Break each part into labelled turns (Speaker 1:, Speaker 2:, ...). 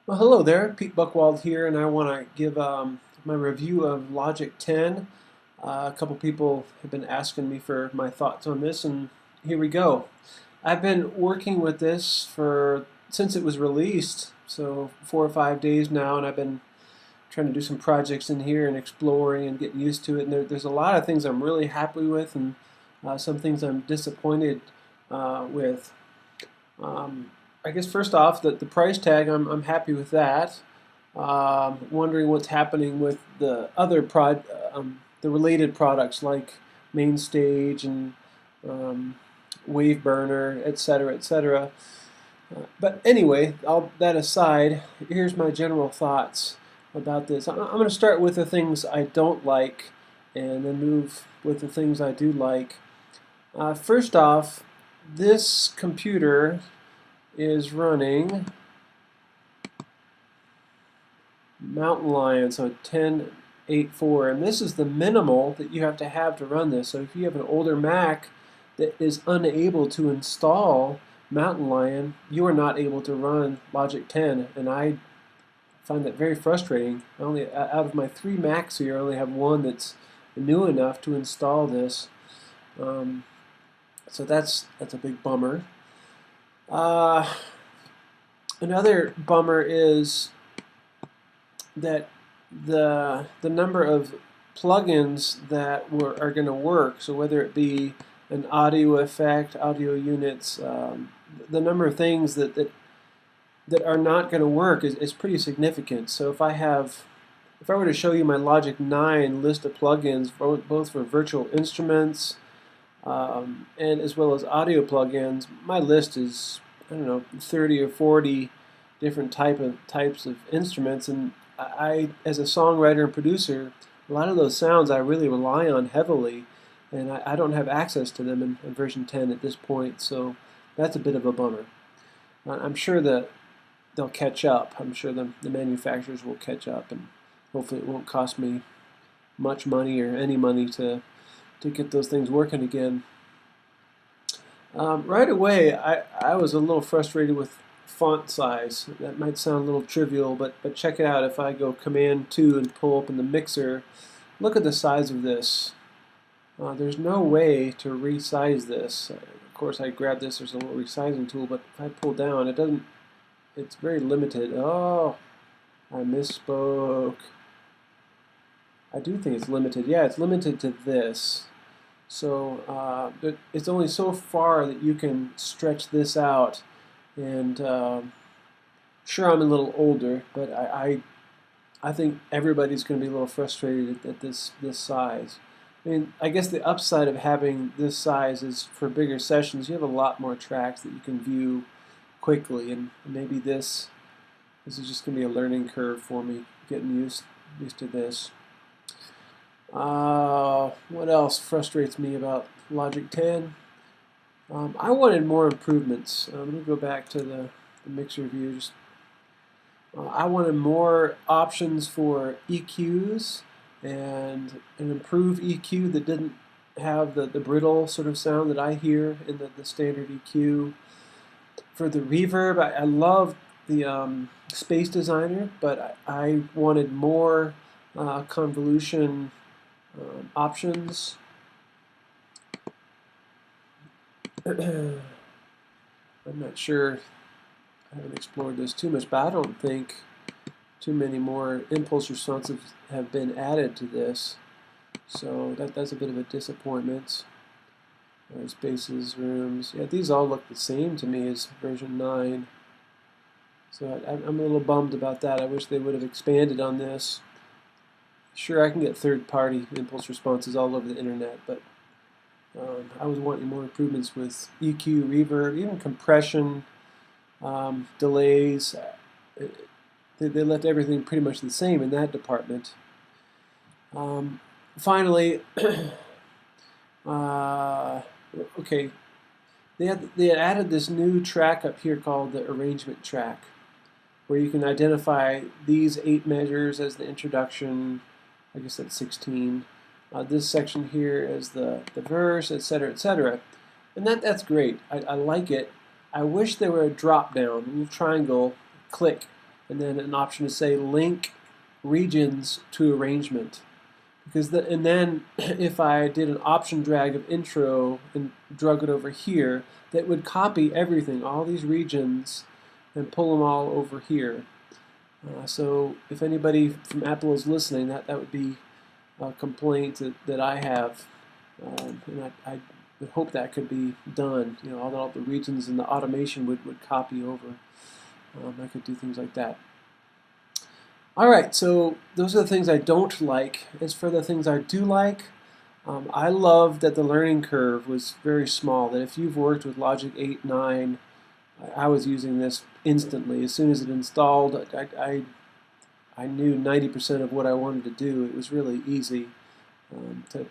Speaker 1: Well, hello there, Pete Buchwald here, and I want to give my review of Logic 10. A couple people have been asking me for my thoughts on this, and here we go. I've been working with this for since it was released, so 4 or 5 days now, and I've been trying to do some projects in here and exploring and getting used to it. And there's a lot of things I'm really happy with, and some things I'm disappointed with. I guess first off, the price tag, I'm happy with that. Wondering what's happening with the other the related products like Mainstage and um, Wave Burner, etc., etc. But anyway, all that aside, here's my general thoughts about this. I'm going to start with the things I don't like, and then move with the things I do like. First off, this computer is running Mountain Lion, so 10.8.4, and this is the minimal that you have to run this. So if you have an older Mac that is unable to install Mountain Lion, you are not able to run Logic 10, and I find that very frustrating. Out of my 3 Macs here, I only have one that's new enough to install this. Um, so that's a big bummer. Uh, Another bummer is that the number of plugins that are going to work. So whether it be an audio effect, audio units, the number of things that are not going to work is pretty significant. So if I were to show you my Logic 9 list of plugins, both for virtual instruments and as well as audio plugins, my list is, I don't know, 30 or 40 different types of instruments, and as a songwriter and producer, a lot of those sounds I really rely on heavily, and I don't have access to them in version 10 at this point, so that's a bit of a bummer. I'm sure that they'll catch up. I'm sure the manufacturers will catch up, and hopefully it won't cost me much money or any money to get those things working again. Right away, I was a little frustrated with font size. That might sound a little trivial, but check it out. If I go Command 2 and pull open the mixer, look at the size of this. There's no way to resize this. Of course, I grabbed this. There's a little resizing tool, but if I pull down, it doesn't. It's very limited. Oh, I misspoke. I do think it's limited. Yeah, it's limited to this. So it's only so far that you can stretch this out. And sure, I'm a little older, but I think everybody's going to be a little frustrated at this size. I mean, I guess the upside of having this size is for bigger sessions, you have a lot more tracks that you can view quickly, and maybe this is just going to be a learning curve for me, getting used to this. What else frustrates me about Logic 10? I wanted more improvements. Let me go back to the mixer view. I wanted more options for EQs and an improved EQ that didn't have the brittle sort of sound that I hear in the standard EQ. For the reverb, I love the Space Designer, but I wanted more convolution options. I'm not sure, I haven't explored this too much, but I don't think too many more impulse responses have been added to this. So that's a bit of a disappointment. Spaces, rooms, yeah, these all look the same to me as version 9. So I'm a little bummed about that. I wish they would have expanded on this. Sure, I can get third-party impulse responses all over the internet, but I was wanting more improvements with EQ, reverb, even compression, delays. They left everything pretty much the same in that department. Finally, okay, they had added this new track up here called the arrangement track, where you can identify these 8 measures as the introduction. I guess that's 16. This section here is the verse, etc., etc. And that's great. I like it. I wish there were a drop down, a little triangle, click, and then an option to say link regions to arrangement. And then if I did an option drag of intro and drug it over here, that would copy everything, all these regions, and pull them all over here. So if anybody from Apple is listening, that would be a complaint that I have, and I would hope that could be done. You know, all the regions and the automation would copy over. I could do things like that. All right, so those are the things I don't like. As for the things I do like, I love that the learning curve was very small, that if you've worked with Logic 8, 9, I was using this instantly. As soon as it installed, I knew 90% of what I wanted to do. It was really easy to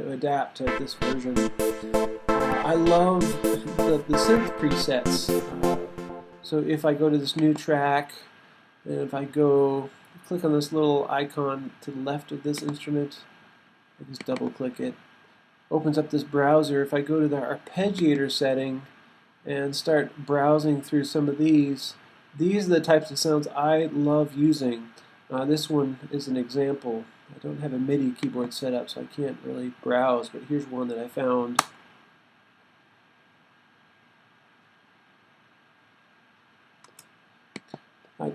Speaker 1: adapt to this version. I love the synth presets. So if I go to this new track, and if I go click on this little icon to the left of this instrument, I just double click it, opens up this browser. If I go to the arpeggiator setting and start browsing through some of these are the types of sounds I love using. This one is an example. I don't have a MIDI keyboard set up, so I can't really browse, but here's one that I found.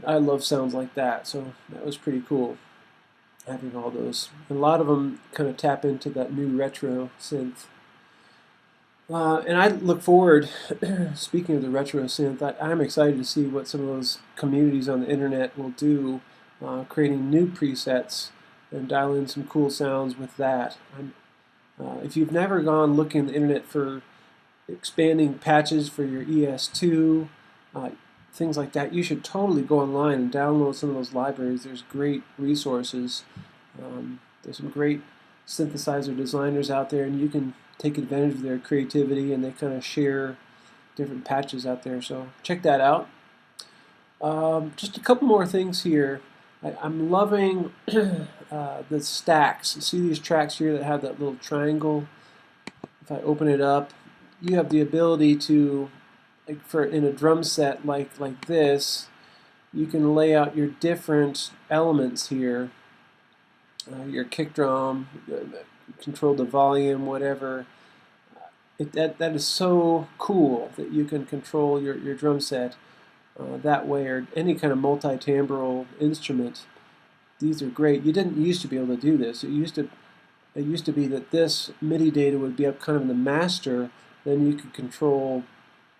Speaker 1: I love sounds like that, so that was pretty cool, having all those. And a lot of them kind of tap into that new retro synth. And I look forward, speaking of the retro synth, I'm excited to see what some of those communities on the internet will do, creating new presets and dial in some cool sounds with that. If you've never gone looking on the internet for expanding patches for your ES2, things like that, you should totally go online and download some of those libraries. There's great resources. There's some great synthesizer designers out there, and you can take advantage of their creativity, and they kind of share different patches out there. So check that out. Just a couple more things here. I'm loving the stacks. You see these tracks here that have that little triangle? If I open it up, you have the ability to, in a drum set like this, you can lay out your different elements here. Your kick drum, control the volume, whatever. That is so cool that you can control your drum set that way, or any kind of multi-timbral instrument. These are great. You didn't used to be able to do this. It used to be that this MIDI data would be up kind of in the master, then you could control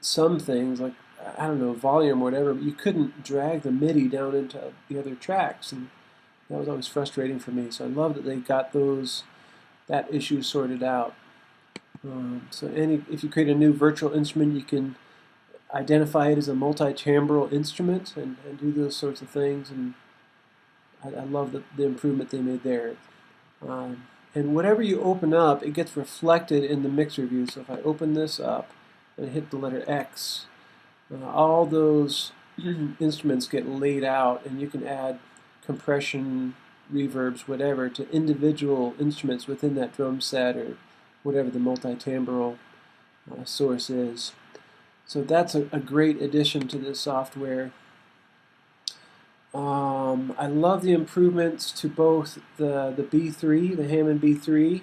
Speaker 1: some things like, I don't know, volume or whatever, but you couldn't drag the MIDI down into the other tracks, and that was always frustrating for me. So I love that they got that issue sorted out. So if you create a new virtual instrument, you can identify it as a multi-timbral instrument and do those sorts of things, and I love the improvement they made there. And whatever you open up, it gets reflected in the mixer view. So if I open this up and hit the letter X, all those instruments get laid out, and you can add compression, reverbs, whatever, to individual instruments within that drum set or whatever the multi-timbral source is. So that's a great addition to this software. I love the improvements to both the B3, the Hammond B3,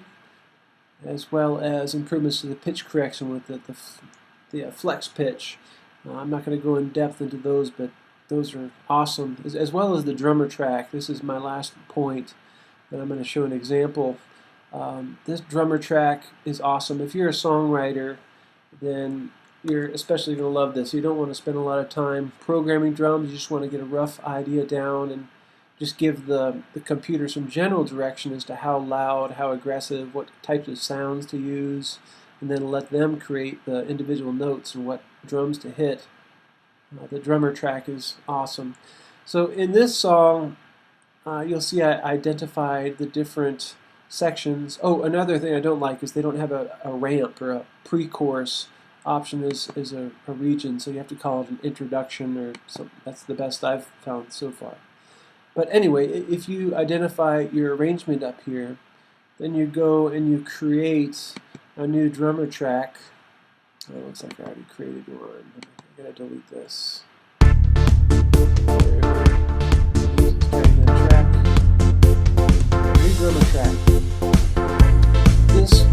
Speaker 1: as well as improvements to the pitch correction with the flex pitch. I'm not going to go in depth into those, but those are awesome, as well as the drummer track. This is my last point, and I'm going to show an example. This drummer track is awesome. If you're a songwriter, then you're especially going to love this. You don't want to spend a lot of time programming drums. You just want to get a rough idea down and just give the computer some general direction as to how loud, how aggressive, what types of sounds to use, and then let them create the individual notes and what drums to hit. The drummer track is awesome. So in this song, you'll see I identified the different sections. Oh, another thing I don't like is they don't have a ramp or a pre-chorus option is a region, so you have to call it an introduction or something. That's the best I've found so far. But anyway, if you identify your arrangement up here, then you go and you create a new drummer track. Oh, it looks like I already created one. I'm going to delete this.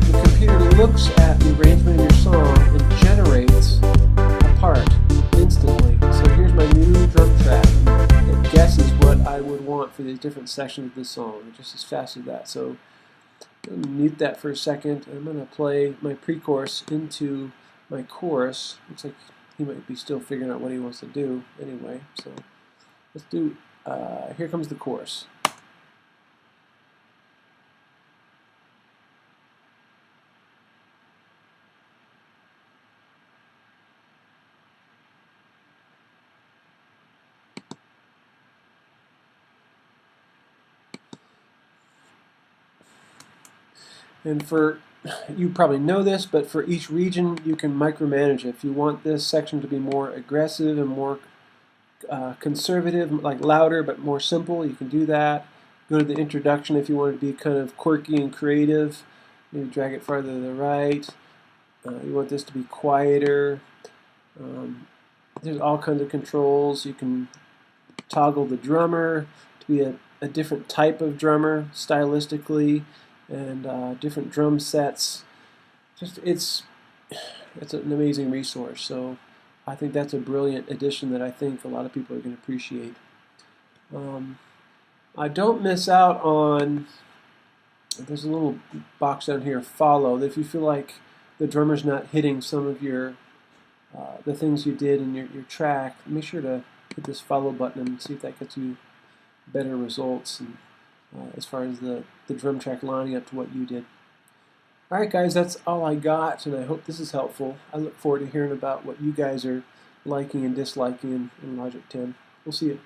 Speaker 1: The computer looks at the arrangement of your song and generates a part instantly. So here's my new drum track. It guesses what I would want for these different sections of this song, just as fast as that. So I'm going to mute that for a second. I'm going to play my pre-chorus into my chorus. Looks like he might be still figuring out what he wants to do anyway. So let's do, here comes the chorus. And for, you probably know this, but for each region you can micromanage it. If you want this section to be more aggressive and more conservative, like louder but more simple, you can do that. Go to the introduction if you want it to be kind of quirky and creative. Maybe drag it farther to the right. You want this to be quieter. There's all kinds of controls. You can toggle the drummer to be a different type of drummer stylistically, and different drum sets. It's an amazing resource. So I think that's a brilliant addition that I think a lot of people are going to appreciate. I don't miss out on, there's a little box down here, follow, that if you feel like the drummer's not hitting some of your the things you did in your track, make sure to hit this follow button and see if that gets you better results, and as far as the drum track lining up to what you did. Alright guys, that's all I got, and I hope this is helpful. I look forward to hearing about what you guys are liking and disliking in Logic 10. We'll see you.